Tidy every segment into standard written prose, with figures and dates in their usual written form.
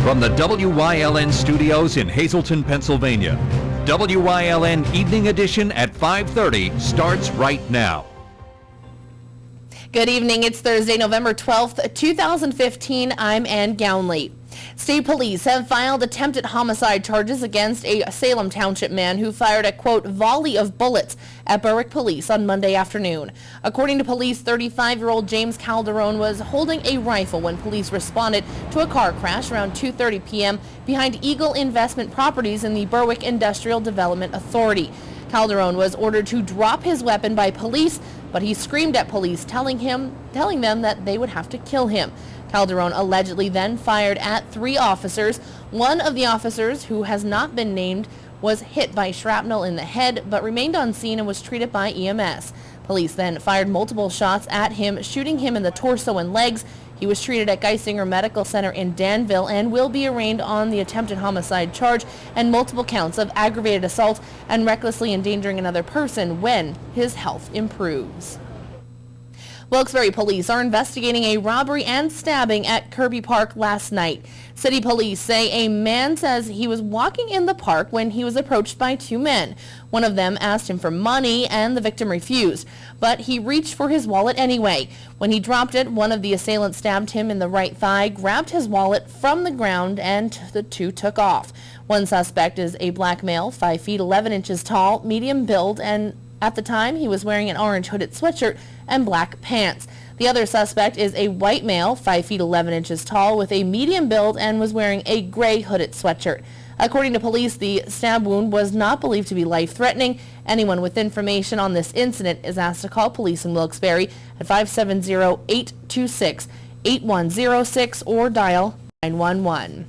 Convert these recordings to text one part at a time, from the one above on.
From the WYLN studios in Hazleton, Pennsylvania, WYLN Evening Edition at 5:30 starts right now. Good evening. It's Thursday, November 12th, 2015. I'm Ann Gownley. State police have filed attempted homicide charges against a Salem Township man who fired a, quote, volley of bullets at Berwick police on Monday afternoon. According to police, 35-year-old James Calderon was holding a rifle when police responded to a car crash around 2:30 p.m. behind Eagle Investment Properties in the Berwick Industrial Development Authority. Calderon was ordered to drop his weapon by police, but he screamed at police, telling them that they would have to kill him. Calderon allegedly then fired at 3 officers. One of the officers, who has not been named, was hit by shrapnel in the head but remained on scene and was treated by EMS. Police then fired multiple shots at him, shooting him in the torso and legs. He was treated at Geisinger Medical Center in Danville and will be arraigned on the attempted homicide charge and multiple counts of aggravated assault and recklessly endangering another person when his health improves. Wilkes-Barre police are investigating a robbery and stabbing at Kirby Park last night. City police say a man says he was walking in the park when he was approached by 2 men. One of them asked him for money and the victim refused, but he reached for his wallet anyway. When he dropped it, one of the assailants stabbed him in the right thigh, grabbed his wallet from the ground, and the 2 took off. One suspect is a black male, 5 feet 11 inches tall, medium build, and at the time he was wearing an orange hooded sweatshirt and black pants. The other suspect is a white male, 5 feet 11 inches tall, with a medium build and was wearing a gray hooded sweatshirt. According to police, the stab wound was not believed to be life-threatening. Anyone with information on this incident is asked to call police in Wilkes-Barre at 570-826-8106 or dial 911.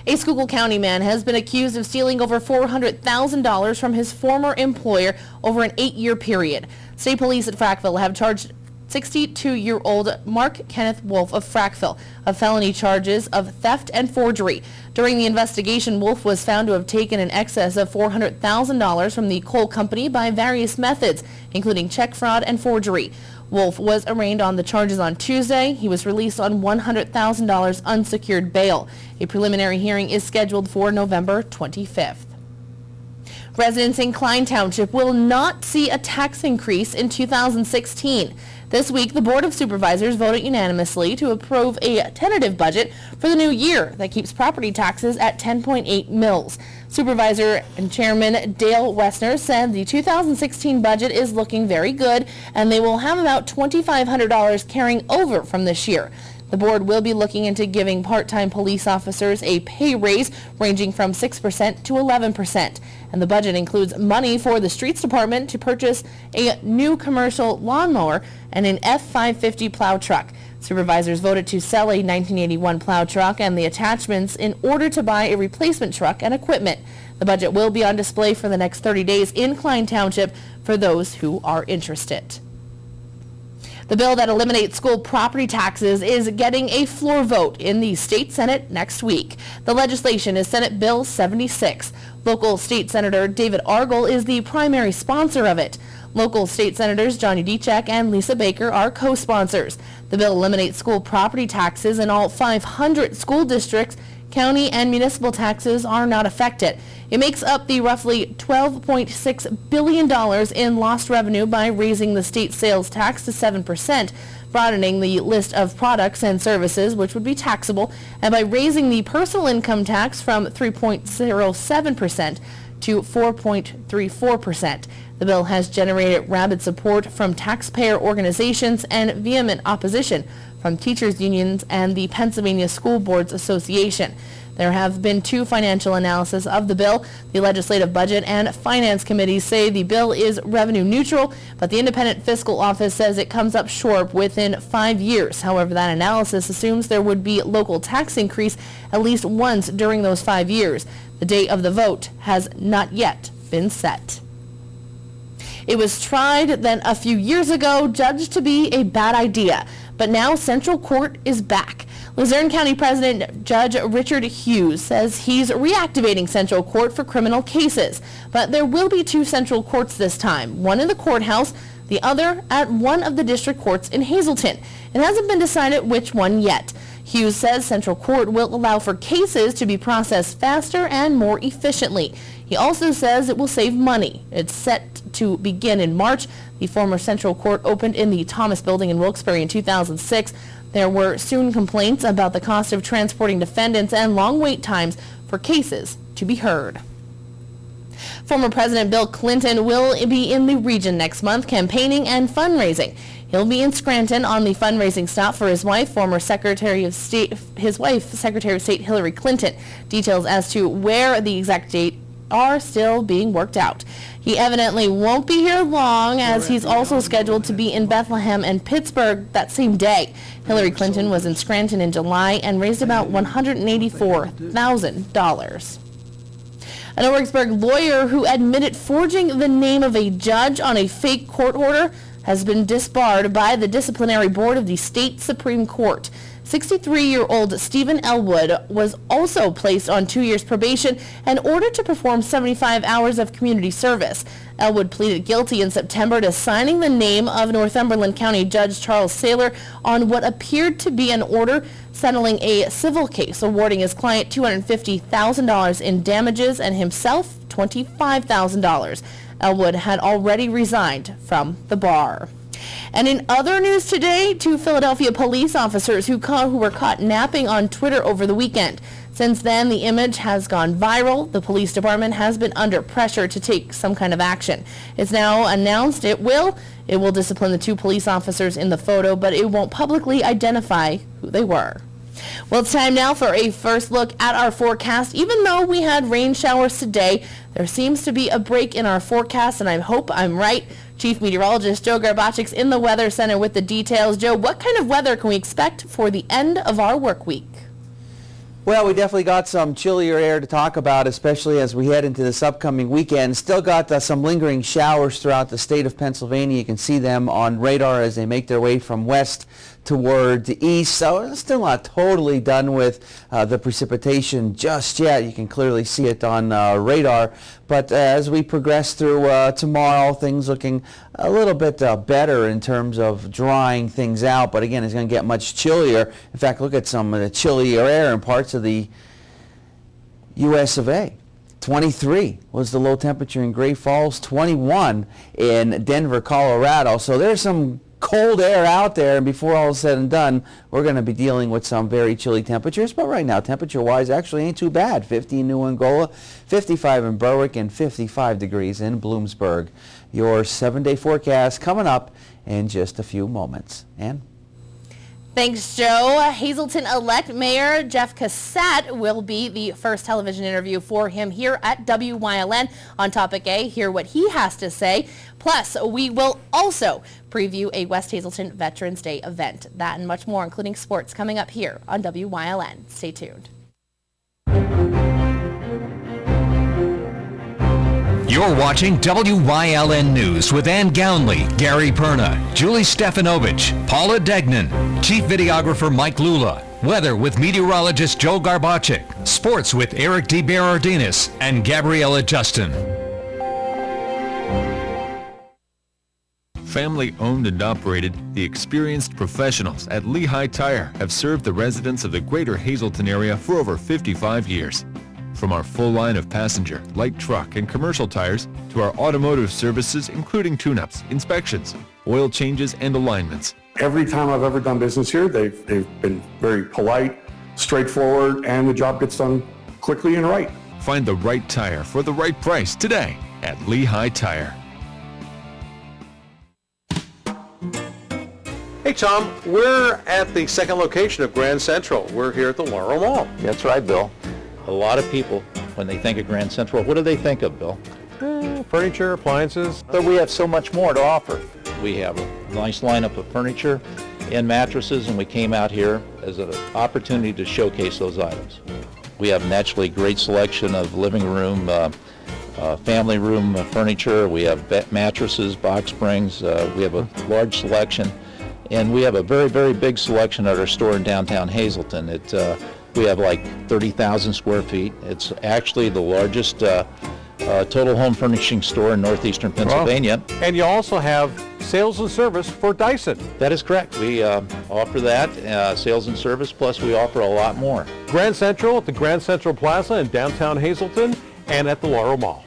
A Schuylkill County man has been accused of stealing over $400,000 from his former employer over an 8-year period. State police at Frackville have charged 62-year-old Mark Kenneth Wolf of Frackville of felony charges of theft and forgery. During the investigation, Wolf was found to have taken in excess of $400,000 from the coal company by various methods, including check fraud and forgery. Wolf was arraigned on the charges on Tuesday. He was released on $100,000 unsecured bail. A preliminary hearing is scheduled for November 25th. Residents in Klein Township will not see a tax increase in 2016. This week, the Board of Supervisors voted unanimously to approve a tentative budget for the new year that keeps property taxes at 10.8 mils. Supervisor and Chairman Dale Wessner said the 2016 budget is looking very good and they will have about $2,500 carrying over from this year. The board will be looking into giving part-time police officers a pay raise ranging from 6% to 11%. And the budget includes money for the streets department to purchase a new commercial lawnmower and an F-550 plow truck. Supervisors voted to sell a 1981 plow truck and the attachments in order to buy a replacement truck and equipment. The budget will be on display for the next 30 days in Klein Township for those who are interested. The bill that eliminates school property taxes is getting a floor vote in the state Senate next week. The legislation is Senate Bill 76. Local State Senator David Argel is the primary sponsor of it. Local state senators Johnny Dechek and Lisa Baker are co-sponsors. The bill eliminates school property taxes in all 500 school districts. County and municipal taxes are not affected. It makes up the roughly $12.6 billion in lost revenue by raising the state sales tax to 7%, broadening the list of products and services which would be taxable, and by raising the personal income tax from 3.07% to 4.34%. The bill has generated rabid support from taxpayer organizations and vehement opposition from teachers' unions and the Pennsylvania School Boards Association. There have been 2 financial analyses of the bill. The Legislative Budget and Finance Committees say the bill is revenue neutral, but the Independent Fiscal Office says it comes up short within 5 years. However, that analysis assumes there would be local tax increase at least once during those 5 years. The date of the vote has not yet been set. It was tried, then a few years ago judged to be a bad idea, but now Central Court is back. Luzerne County President Judge Richard Hughes says he's reactivating Central Court for criminal cases, but there will be 2 Central Courts this time, one in the courthouse, the other at one of the district courts in Hazleton. It hasn't been decided which one yet. Hughes says Central Court will allow for cases to be processed faster and more efficiently. He also says it will save money. It's set to begin in March. The former Central Court opened in the Thomas Building in Wilkes-Barre in 2006. There were soon complaints about the cost of transporting defendants and long wait times for cases to be heard. Former President Bill Clinton will be in the region next month campaigning and fundraising. He'll be in Scranton on the fundraising stop for his wife, Secretary of State Hillary Clinton. Details as to where the exact date are still being worked out. He evidently won't be here long, as he's also scheduled to be in Bethlehem and Pittsburgh that same day. Hillary Clinton was in Scranton in July and raised about $184,000. An Oryxburg lawyer who admitted forging the name of a judge on a fake court order has been disbarred by the disciplinary board of the state Supreme Court. 63-year-old Stephen Elwood was also placed on 2 years probation and ordered to perform 75 hours of community service. Elwood pleaded guilty in September to signing the name of Northumberland County Judge Charles Saylor on what appeared to be an order settling a civil case, awarding his client $250,000 in damages and himself $25,000. Elwood had already resigned from the bar. And in other news today, 2 Philadelphia police officers who were caught napping on Twitter over the weekend. Since then, the image has gone viral. The police department has been under pressure to take some kind of action. It's now announced it will discipline the 2 police officers in the photo, but it won't publicly identify who they were. Well, it's time now for a first look at our forecast. Even though we had rain showers today, there seems to be a break in our forecast, and I hope I'm right. Chief Meteorologist Joe Garbachik's in the Weather Center with the details. Joe, what kind of weather can we expect for the end of our work week? Well, we definitely got some chillier air to talk about, especially as we head into this upcoming weekend. Still got some lingering showers throughout the state of Pennsylvania. You can see them on radar as they make their way from west toward the east. So it's still not totally done with the precipitation just yet. You can clearly see it on radar. But as we progress through tomorrow, things looking a little bit better in terms of drying things out. But again, it's going to get much chillier. In fact, look at some of the chillier air in parts of the U.S. of A. 23 was the low temperature in Great Falls, 21 in Denver, Colorado. So there's some cold air out there, and before all is said and done, we're going to be dealing with some very chilly temperatures. But right now, temperature-wise, actually ain't too bad. 50 in New Angola, 55 in Berwick, and 55 degrees in Bloomsburg. Your 7-day forecast coming up in just a few moments. Ann? Thanks, Joe. Hazleton-elect Mayor Jeff Cassett will be the first television interview for him here at WYLN. On Topic A, hear what he has to say. Plus, we will also preview a West Hazleton Veterans Day event. That and much more, including sports, coming up here on WYLN. Stay tuned. You're watching WYLN News with Ann Gownley, Gary Perna, Julie Stefanovich, Paula Degnan, Chief Videographer Mike Lula, weather with meteorologist Joe Garbachik, sports with Eric DeBerardinis and Gabriella Justin. Family owned and operated, the experienced professionals at Lehigh Tire have served the residents of the greater Hazleton area for over 55 years. From our full line of passenger, light truck, and commercial tires to our automotive services, including tune-ups, inspections, oil changes, and alignments. Every time I've ever done business here, they've been very polite, straightforward, and the job gets done quickly and right. Find the right tire for the right price today at Lehigh Tire. Hey Tom, we're at the second location of Grand Central. We're here at the Laurel Mall. That's right, Bill. A lot of people, when they think of Grand Central, what do they think of, Bill? Furniture, appliances. But we have so much more to offer. We have a nice lineup of furniture and mattresses, and we came out here as an opportunity to showcase those items. We have naturally great selection of living room, family room furniture. We have mattresses, box springs. We have a large selection, and we have a very, very big selection at our store in downtown Hazleton. We have like 30,000 square feet. It's actually the largest a total home furnishing store in northeastern Pennsylvania. And you also have sales and service for Dyson. That is correct. We offer that, sales and service, plus we offer a lot more. Grand Central at the Grand Central Plaza in downtown Hazleton and at the Laurel Mall.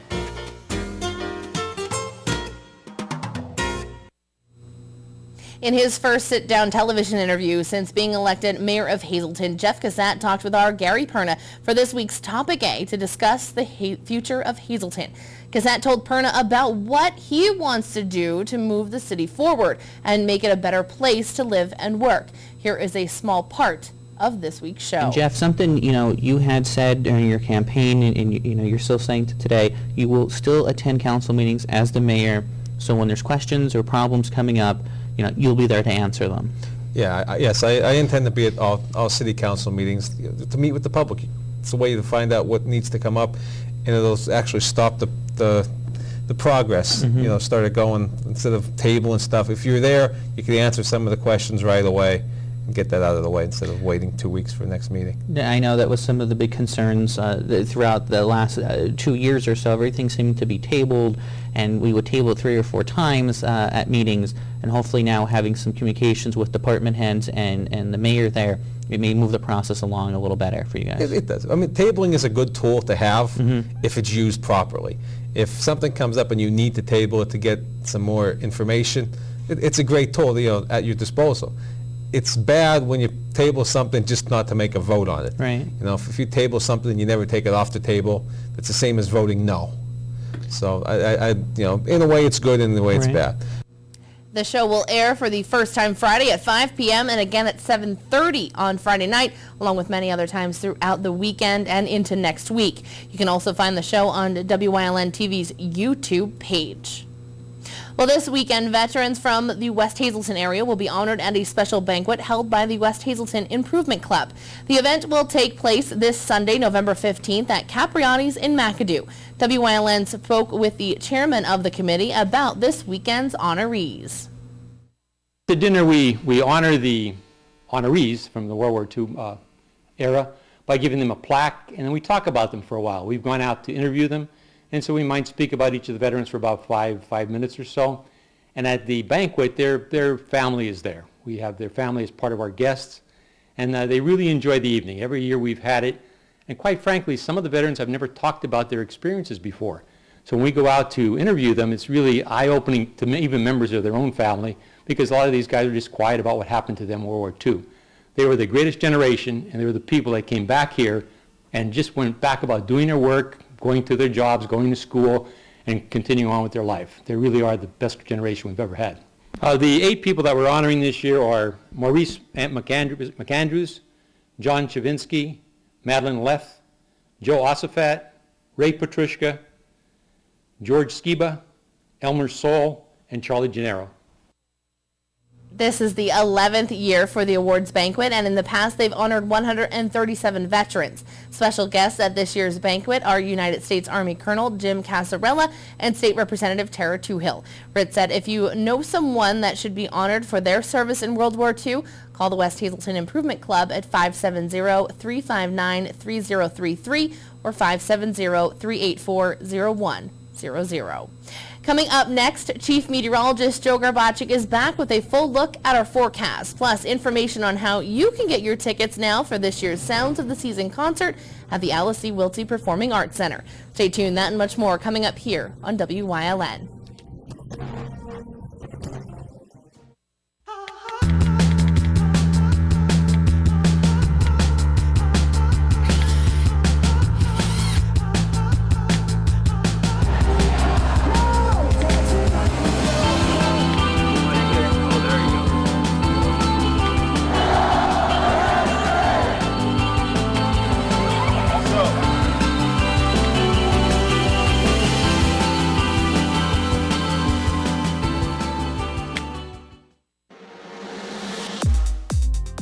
In his first sit-down television interview since being elected mayor of Hazleton, Jeff Cassat talked with our Gary Perna for this week's Topic A to discuss the future of Hazleton. Cassat told Perna about what he wants to do to move the city forward and make it a better place to live and work. Here is a small part of this week's show. And Jeff, something you had said during your campaign, and you're still saying today, you will still attend council meetings as the mayor. So when there's questions or problems coming up, you'll be there to answer them. Yeah, yes, I intend to be at all city council meetings to meet with the public. It's a way to find out what needs to come up, and it'll actually stop the progress. Start it going instead of table and stuff. If you're there, you can answer some of the questions right away and get that out of the way instead of waiting 2 weeks for the next meeting. I know that was some of the big concerns throughout the last 2 years or so. Everything seemed to be tabled, and we would table it 3 or 4 times at meetings, and hopefully now having some communications with department heads and the mayor there, it may move the process along a little better for you guys. It does. I mean, tabling is a good tool to have if it's used properly. If something comes up and you need to table it to get some more information, it's a great tool at your disposal. It's bad when you table something just not to make a vote on it. Right. If you table something and you never take it off the table, it's the same as voting no. So in a way it's good, and in a way it's bad. The show will air for the first time Friday at 5 p.m. and again at 7:30 on Friday night, along with many other times throughout the weekend and into next week. You can also find the show on WYLN TV's YouTube page. Well, this weekend, veterans from the West Hazleton area will be honored at a special banquet held by the West Hazleton Improvement Club. The event will take place this Sunday, November 15th at Capriati's in McAdoo. WYLN spoke with the chairman of the committee about this weekend's honorees. At the dinner, we honor the honorees from the World War II era by giving them a plaque, and then we talk about them for a while. We've gone out to interview them, and so we might speak about each of the veterans for about five minutes or so. And at the banquet, their family is there. We have their family as part of our guests, and they really enjoy the evening. Every year we've had it, and quite frankly, some of the veterans have never talked about their experiences before. So when we go out to interview them, it's really eye-opening to even members of their own family, because a lot of these guys are just quiet about what happened to them in World War II. They were the greatest generation, and they were the people that came back here and just went back about doing their work, going to their jobs, going to school, and continuing on with their life. They really are the best generation we've ever had. The 8 people that we're honoring this year are Maurice McAndrews, John Chavinsky, Madeline Leth, Joe Ossifat, Ray Petrushka, George Skiba, Elmer Soul, and Charlie Gennaro. This is the 11th year for the awards banquet, and in the past they've honored 137 veterans. Special guests at this year's banquet are United States Army Colonel Jim Casarella and State Representative Tara Toohill. Ritt said if you know someone that should be honored for their service in World War II, call the West Hazleton Improvement Club at 570-359-3033 or 570-384-0100. Coming up next, Chief Meteorologist Joe Garbaczyk is back with a full look at our forecast, plus information on how you can get your tickets now for this year's Sounds of the Season concert at the Alice C. Wiltsey Performing Arts Center. Stay tuned, that and much more coming up here on WYLN.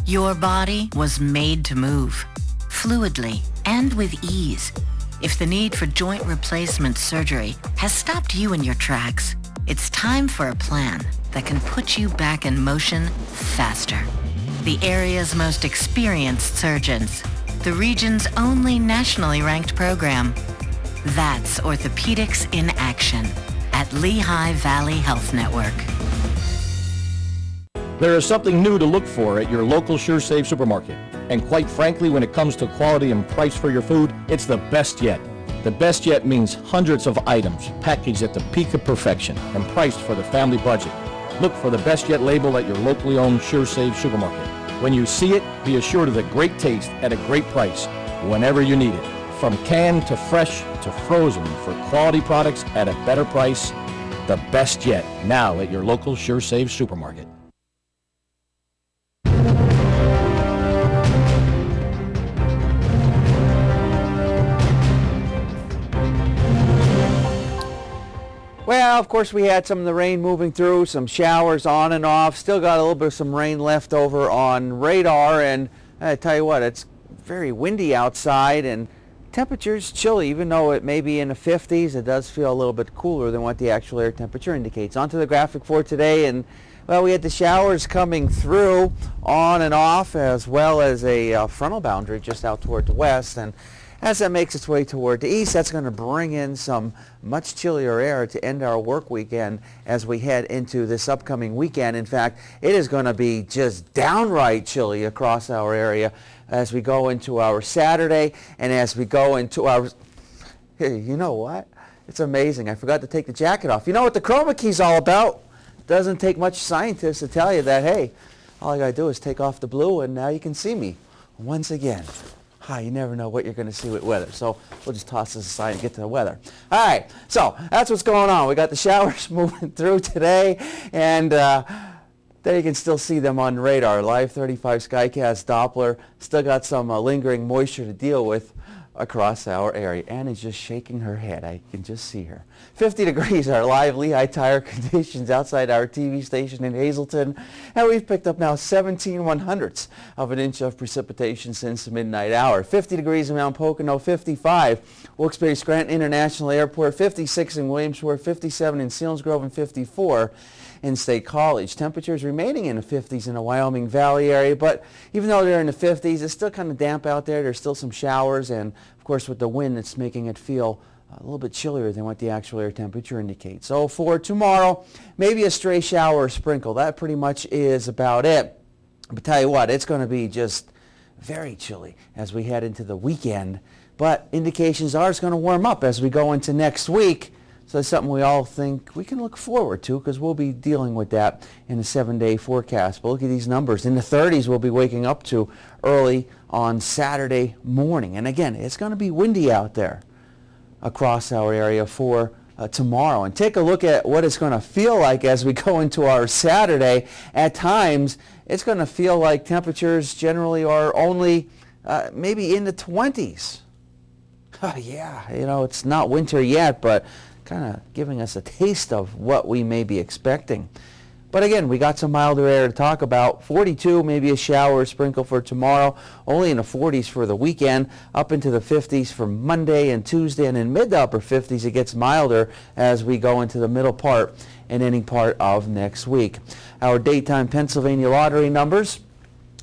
Your body was made to move, fluidly and with ease. If the need for joint replacement surgery has stopped you in your tracks, it's time for a plan that can put you back in motion faster. The area's most experienced surgeons, the region's only nationally ranked program. That's orthopedics in action at Lehigh Valley Health Network. There is something new to look for at your local SureSave supermarket. And quite frankly, when it comes to quality and price for your food, it's the best yet. The best yet means hundreds of items packaged at the peak of perfection and priced for the family budget. Look for the best yet label at your locally owned SureSave supermarket. When you see it, be assured of the great taste at a great price whenever you need it. From canned to fresh to frozen, for quality products at a better price, the best yet, now at your local SureSave supermarket. Well, of course, we had some of the rain moving through, some showers on and off. Still got a little bit of some rain left over on radar, and I tell you what, it's very windy outside, and temperature's chilly. Even though it may be in the 50s, it does feel a little bit cooler than what the actual air temperature indicates. Onto the graphic for today, and well, we had the showers coming through on and off, as well as a frontal boundary just out toward the west, and as that makes its way toward the east, that's going to bring in some much chillier air to end our work weekend as we head into this upcoming weekend. In fact, it is going to be just downright chilly across our area as we go into our Saturday and as we go into our... Hey, you know what? It's amazing. I forgot to take the jacket off. You know what the chroma key's all about? Doesn't take much scientist to tell you that, hey, all I got to do is take off the blue and now you can see me once again. You never know what you're going to see with weather, so we'll just toss this aside and get to the weather. All right, so that's what's going on. We got the showers moving through today, and there you can still see them on radar. Live 35 Skycast Doppler. Still got some lingering moisture to deal with across our area. Anna's just shaking her head. I can just see her. 50 degrees are live Lehigh tire conditions outside our TV station in Hazleton, and we've picked up now 17/100ths of an inch of precipitation since the midnight hour. 50 degrees in Mount Pocono, 55 Wilkes-Barre-Scranton International Airport, 56 in Williamsport, 57 in Selinsgrove, and 54 in State College. Temperatures remaining in the 50s in the Wyoming Valley area, but even though they're in the 50s, it's still kind of damp out there. There's still some showers, and of course with the wind, it's making it feel a little bit chillier than what the actual air temperature indicates. So for tomorrow, maybe a stray shower or sprinkle. That pretty much is about it. But tell you what, it's going to be just very chilly as we head into the weekend. But indications are it's going to warm up as we go into next week. So that's something we all think we can look forward to because we'll be dealing with that in the 7-day forecast. But look at these numbers. In the 30s we'll be waking up to early on Saturday morning. And again, it's going to be windy out there across our area for tomorrow. And take a look at what it's going to feel like as we go into our Saturday. At times, it's going to feel like temperatures generally are only maybe in the 20s. Yeah, you know, it's not winter yet, but kind of giving us a taste of what we may be expecting. But again, we got some milder air to talk about. 42, maybe a shower or sprinkle for tomorrow. Only in the 40s for the weekend. Up into the 50s for Monday and Tuesday. And in mid to upper 50s, it gets milder as we go into the middle part and any part of next week. Our daytime Pennsylvania lottery numbers.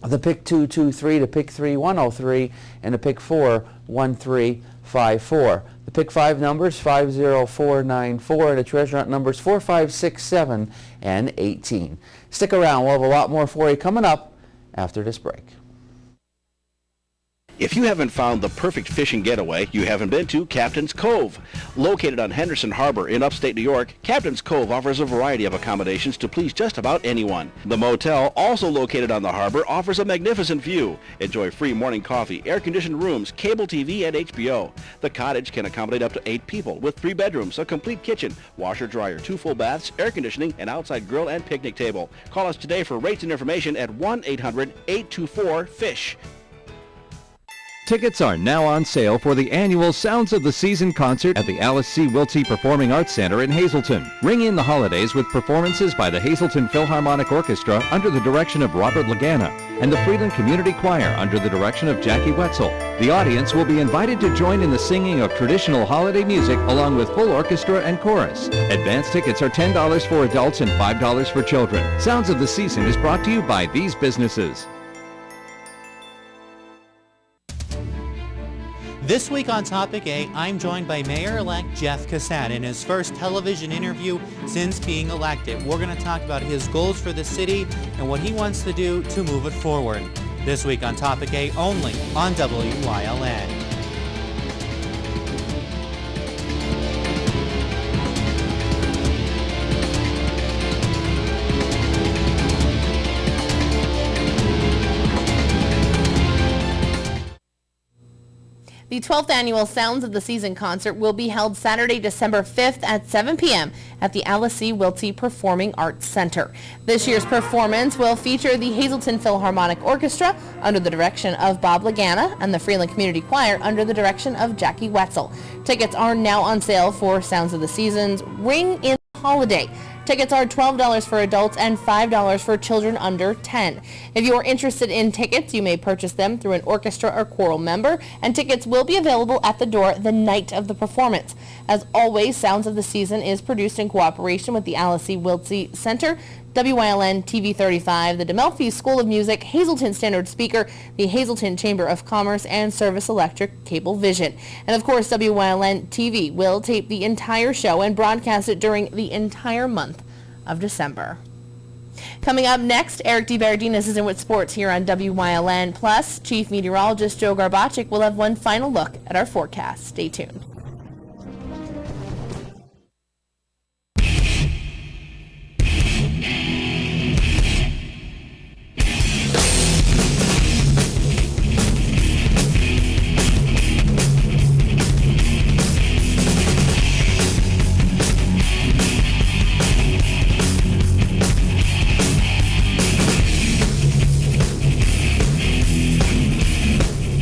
The pick 223, the pick 3 103, and the pick 4 1354. The pick 5 numbers 50494, and the treasure hunt numbers 4567 and 18. Stick around, we'll have a lot more for you coming up after this break. If you haven't found the perfect fishing getaway, you haven't been to Captain's Cove. Located on Henderson Harbor in upstate New York, Captain's Cove offers a variety of accommodations to please just about anyone. The motel, also located on the harbor, offers a magnificent view. Enjoy free morning coffee, air-conditioned rooms, cable TV, and HBO. The cottage can accommodate up to 8 people with 3 bedrooms, a complete kitchen, washer-dryer, 2 full baths, air conditioning, an outside grill, and picnic table. Call us today for rates and information at 1-800-824-FISH. Tickets are now on sale for the annual Sounds of the Season concert at the Alice C. Wiltsey Performing Arts Center in Hazleton. Ring in the holidays with performances by the Hazleton Philharmonic Orchestra under the direction of Robert Lagana and the Freeland Community Choir under the direction of Jackie Wetzel. The audience will be invited to join in the singing of traditional holiday music along with full orchestra and chorus. Advance tickets are $10 for adults and $5 for children. Sounds of the Season is brought to you by these businesses. This week on Topic A, I'm joined by Mayor-elect Jeff Cassat in his first television interview since being elected. We're going to talk about his goals for the city and what he wants to do to move it forward. This week on Topic A, only on WYLN. The 12th annual Sounds of the Season concert will be held Saturday, December 5th at 7 p.m. at the Alice C. Wiltsey Performing Arts Center. This year's performance will feature the Hazleton Philharmonic Orchestra under the direction of Bob Lagana and the Freeland Community Choir under the direction of Jackie Wetzel. Tickets are now on sale for Sounds of the Season's Ring in Holiday. Tickets are $12 for adults and $5 for children under 10. If you are interested in tickets, you may purchase them through an orchestra or choral member, and tickets will be available at the door the night of the performance. As always, Sounds of the Season is produced in cooperation with the Alice C. Wiltsey Center, WYLN TV 35, the Demelfi School of Music, Hazleton Standard Speaker, the Hazleton Chamber of Commerce, and Service Electric Cable Vision. And of course, WYLN TV will tape the entire show and broadcast it during the entire month of December. Coming up next, Eric DeBardinas is in with sports here on WYLN. Plus, Chief Meteorologist Joe Garbacik will have one final look at our forecast. Stay tuned.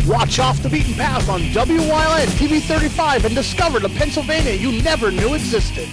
Watch Off the Beaten Path on WYLN TV 35 and discover the Pennsylvania you never knew existed.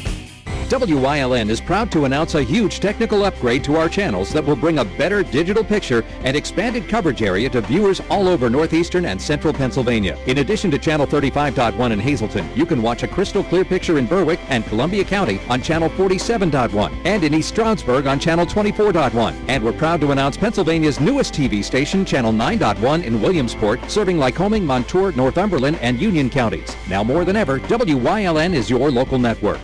WYLN is proud to announce a huge technical upgrade to our channels that will bring a better digital picture and expanded coverage area to viewers all over northeastern and central Pennsylvania. In addition to Channel 35.1 in Hazleton, you can watch a crystal clear picture in Berwick and Columbia County on Channel 47.1 and in East Stroudsburg on Channel 24.1. And we're proud to announce Pennsylvania's newest TV station, Channel 9.1 in Williamsport, serving Lycoming, Montour, Northumberland, and Union counties. Now more than ever, WYLN is your local network.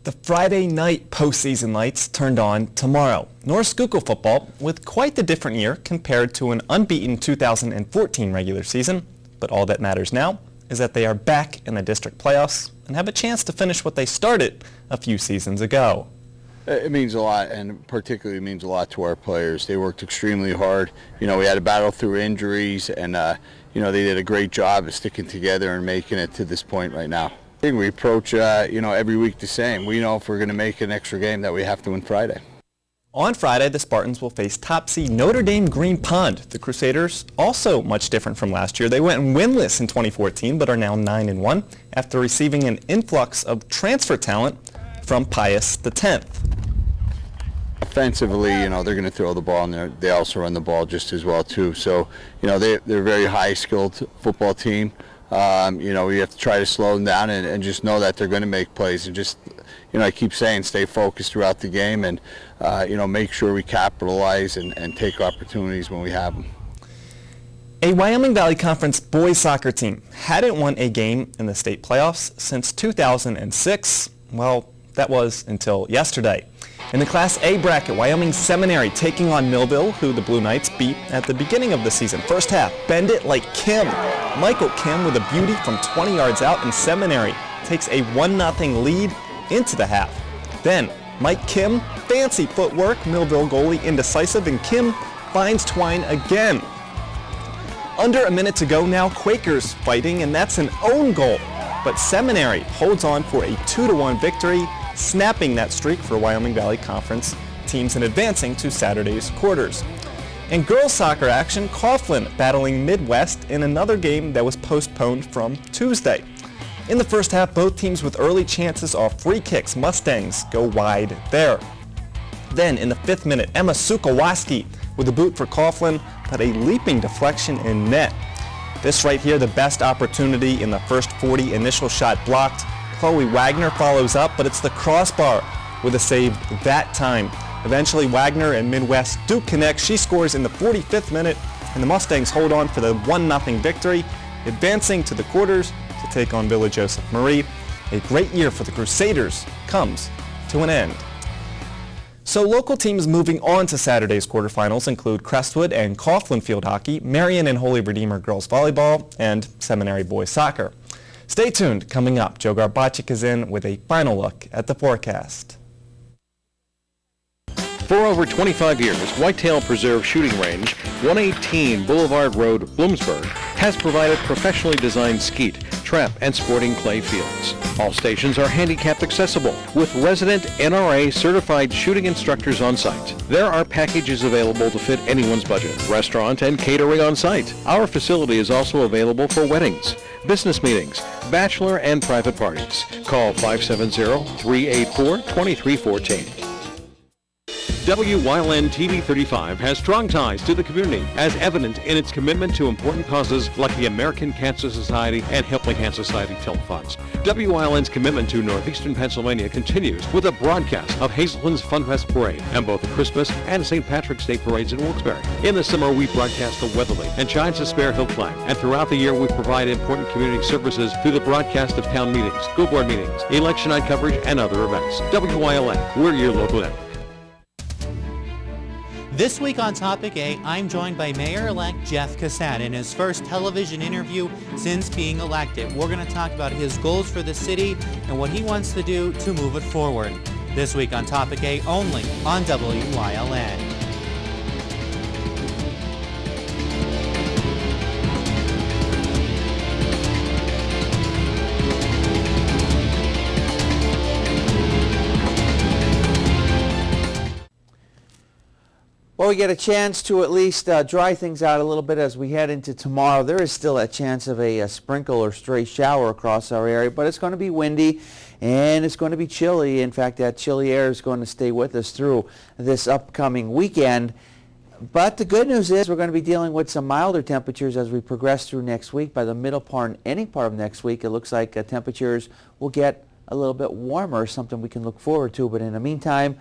The Friday night postseason lights turned on tomorrow. North Schuylkill football with quite the different year compared to an unbeaten 2014 regular season. But all that matters now is that they are back in the district playoffs and have a chance to finish what they started a few seasons ago. It means a lot, and particularly means a lot to our players. They worked extremely hard. You know, we had to battle through injuries, and you know, they did a great job of sticking together and making it to this point right now. I think we approach, you know, every week the same. We know if we're going to make an extra game that we have to win Friday. On Friday, the Spartans will face top seed Notre Dame Green Pond. The Crusaders, also much different from last year. They went winless in 2014, but are now 9-1 after receiving an influx of transfer talent from Pius X. Offensively, you know, they're going to throw the ball, and they also run the ball just as well, too. So, you know, they're a very high-skilled football team. You know, we have to try to slow them down and just know that they're going to make plays. And just, you know, I keep saying stay focused throughout the game and, you know, make sure we capitalize and take opportunities when we have them. A Wyoming Valley Conference boys soccer team hadn't won a game in the state playoffs since 2006. Well, that was until yesterday. In the Class A bracket, Wyoming Seminary taking on Millville, who the Blue Knights beat at the beginning of the season. First half, bend it like Kim. Michael Kim with a beauty from 20 yards out, and Seminary takes a 1-0 lead into the half. Then, Mike Kim, fancy footwork, Millville goalie indecisive, and Kim finds Twine again. Under a minute to go now, Quakers fighting, and that's an own goal. But Seminary holds on for a 2-1 victory, snapping that streak for Wyoming Valley Conference teams and advancing to Saturday's quarters. In girls soccer action, Coughlin battling Midwest in another game that was postponed from Tuesday. In the first half, both teams with early chances off free kicks. Mustangs go wide there. Then in the 5th minute, Emma Sukowaski with a boot for Coughlin, but a leaping deflection in net. This right here, the best opportunity in the first 40, initial shot blocked. Chloe Wagner follows up, but it's the crossbar with a save that time. Eventually, Wagner and Midwest Duke connect. She scores in the 45th minute, and the Mustangs hold on for the 1-0 victory, advancing to the quarters to take on Villa Joseph Marie. A great year for the Crusaders comes to an end. So local teams moving on to Saturday's quarterfinals include Crestwood and Coughlin Field Hockey, Marion and Holy Redeemer Girls Volleyball, and Seminary Boys Soccer. Stay tuned. Coming up, Joe Garbacik is in with a final look at the forecast. For over 25 years, Whitetail Preserve Shooting Range, 118 Boulevard Road, Bloomsburg, has provided professionally designed skeet, trap, and sporting clay fields. All stations are handicapped accessible with resident NRA certified shooting instructors on site. There are packages available to fit anyone's budget, restaurant and catering on site. Our facility is also available for weddings, business meetings, bachelor and private parties. Call 570-384-2314. WYLN TV 35 has strong ties to the community, as evident in its commitment to important causes like the American Cancer Society and Helping Hand Society telethons. WYLN's commitment to northeastern Pennsylvania continues with a broadcast of Hazelton's Funfest Parade and both the Christmas and St. Patrick's Day parades in Wilkes-Barre. In the summer, we broadcast the Weatherly and Giants of Spare Hill flag, and throughout the year, we provide important community services through the broadcast of town meetings, school board meetings, election night coverage, and other events. WYLN, we're your local network. This week on Topic A, I'm joined by Mayor-elect Jeff Cassat in his first television interview since being elected. We're going to talk about his goals for the city and what he wants to do to move it forward. This week on Topic A, only on WYLN. Well, we get a chance to at least dry things out a little bit as we head into tomorrow. There is still a chance of a sprinkle or stray shower across our area, but it's going to be windy and it's going to be chilly. In fact, that chilly air is going to stay with us through this upcoming weekend. But the good news is we're going to be dealing with some milder temperatures as we progress through next week. By the middle part and ending part of next week, it looks like temperatures will get a little bit warmer, something we can look forward to. But in the meantime,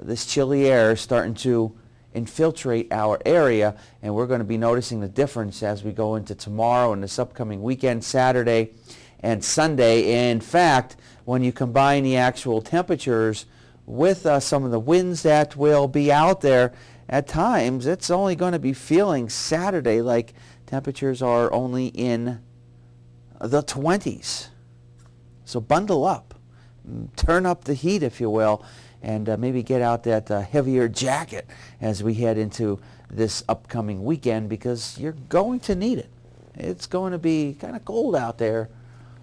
this chilly air is starting to infiltrate our area, and we're going to be noticing the difference as we go into tomorrow and this upcoming weekend, Saturday and Sunday. In fact, when you combine the actual temperatures with some of the winds that will be out there, at times it's only going to be feeling Saturday like temperatures are only in the 20s. So bundle up, turn up the heat, if you will, and maybe get out that heavier jacket as we head into this upcoming weekend, because you're going to need it. It's going to be kind of cold out there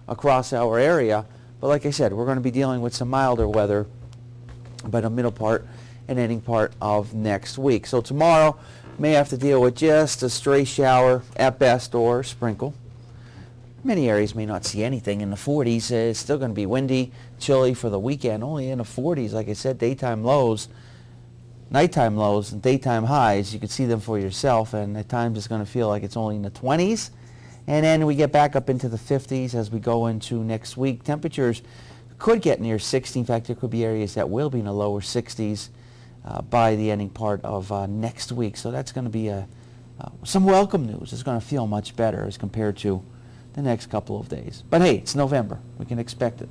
across our area, but like I said, we're going to be dealing with some milder weather by the middle part and ending part of next week. So tomorrow may have to deal with just a stray shower at best or sprinkle. Many areas may not see anything in the 40s. It's still going to be windy, chilly for the weekend, only in the 40s. Like I said, daytime lows, nighttime lows, and daytime highs. You can see them for yourself, and at times it's going to feel like it's only in the 20s. And then we get back up into the 50s as we go into next week. Temperatures could get near 60. In fact, there could be areas that will be in the lower 60s by the ending part of next week. So that's going to be some welcome news. It's going to feel much better as compared to the next couple of days. But hey, it's November. We can expect it.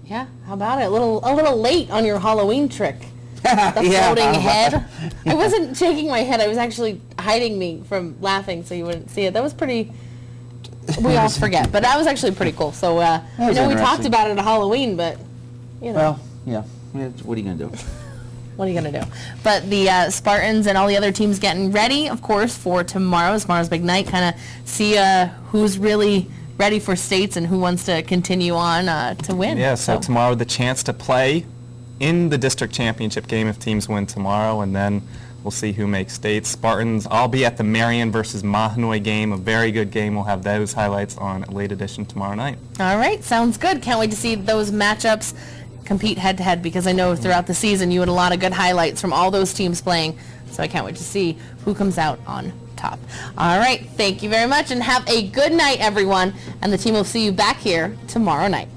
Yeah, how about it? A little late on your Halloween trick. The floating head. I wasn't shaking my head. I was actually hiding me from laughing so you wouldn't see it. That was pretty... We all forget, but that was actually pretty cool. So I know we talked about it at Halloween, but, you know. Well, yeah. What are you going to do? What are you going to do? But the Spartans and all the other teams getting ready, of course, for tomorrow. Tomorrow's big night. Kind of see who's really ready for states and who wants to continue on to win. Yeah, so tomorrow the chance to play in the district championship game if teams win tomorrow, and then we'll see who makes states. Spartans, I'll be at the Marion versus Mahanoy game, a very good game. We'll have those highlights on Late Edition tomorrow night. All right, sounds good. Can't wait to see those matchups compete head-to-head, because I know throughout the season you had a lot of good highlights from all those teams playing, so I can't wait to see who comes out on top. All right, thank you very much, and have a good night, everyone, and the team will see you back here tomorrow night.